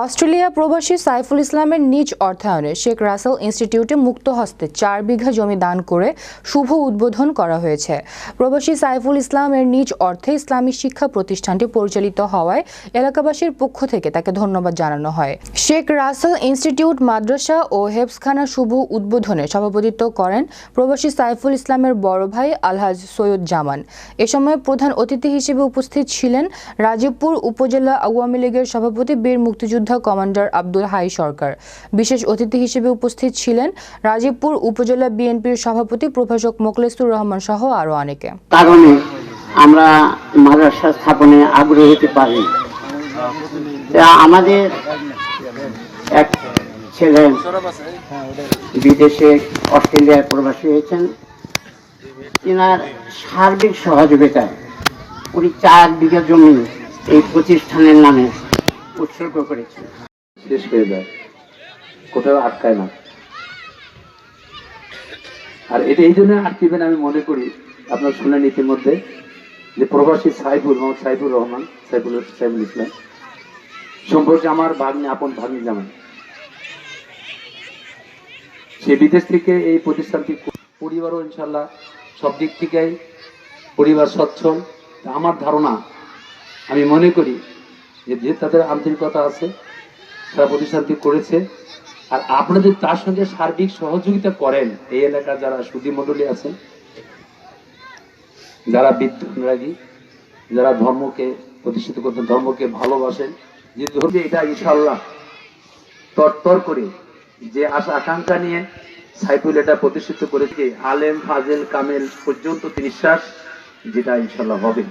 Australia প্রবাসী সাইফুল ইসলামের নিজ অর্থায়নে শেখ রাসেল ইনস্টিটিউটে মুক্ত হস্তে 4 বিঘা জমি দান করে শুভ উদ্বোধন করা হয়েছে। প্রবাসী সাইফুল ইসলামের নিজ অর্থে ইসলামী শিক্ষা প্রতিষ্ঠানটি পরিচালিত হওয়ায় এলাকাবাসীর পক্ষ থেকে তাকে ধন্যবাদ জানানো হয়। শেখ রাসেল ইনস্টিটিউট মাদ্রাসা ও হেফজখানা শুভ উদ্বোধনে সভাপতিত্ব করেন প্রবাসী সাইফুল ইসলামের বড় ভাই আলহাজ সৈয়দ জামান। এ সময় প্রধান অতিথি হিসেবে উপস্থিত ছিলেন রাজীবপুর উপজেলা আওয়ামী লীগের সভাপতি বীর মুক্তিযোদ্ধা কমান্ডার আব্দুল হাই সরকার। বিশেষ অতিথি হিসেবে উপস্থিত ছিলেন রাজীবপুর উপজেলা বিএনপির সভাপতি প্রভাষক মোখলেসুর রহমান সহ আরো অনেকে। কারণে আমরা মাদ্রাসা স্থাপনে আগ্রহী হতে পারি। আমাদের এক ছেলে বিদেশে অস্ট্রেলিয়ায় প্রবাসী হয়েছেন, তিনার সার্বিক সহযোগিতায় উনি 4 বিঘা জমি এই প্রতিষ্ঠানের নামে উৎসর্গ করেছে। শেষ হয়ে যায়, কোথাও আটকায় না। আর এটা এই জন্য আটকিবেন আমি মনে করি, আপনার শুনলেন ইতিমধ্যে যে প্রবাসী সাইফুর রহমান সাইফুল ইসলাম সম্পর্কে আমার ভাগ্নি, আপন ভাগ্নি জামান, সে বিদেশ থেকে এই প্রতিষ্ঠানটি পরিবারও ইনশাল্লাহ সব দিক থেকেই পরিবার সচ্ছল। আমার ধারণা, আমি মনে করি যে তাদের আন্তরিকতা আছে, তারা প্রতিষ্ঠানটি করেছে। আর আপনাদের তার সঙ্গে সার্বিক সহযোগিতা করেন এই এলাকার যারা সুধী মণ্ডলী আছেন, যারা বিদ্যানুরাগী, যারা ধর্মকে প্রতিষ্ঠিত করতেন, ধর্মকে ভালোবাসেন, যে ধর্মে এটা ইনশাআল্লাহ তরতর করে যে আশা আকাঙ্ক্ষা নিয়ে সাইফুল এটা প্রতিষ্ঠিত করেছে, আলেম ফাজেল কামেল পর্যন্ত নিঃশ্বাস, যেটা ইনশাআল্লাহ হবে।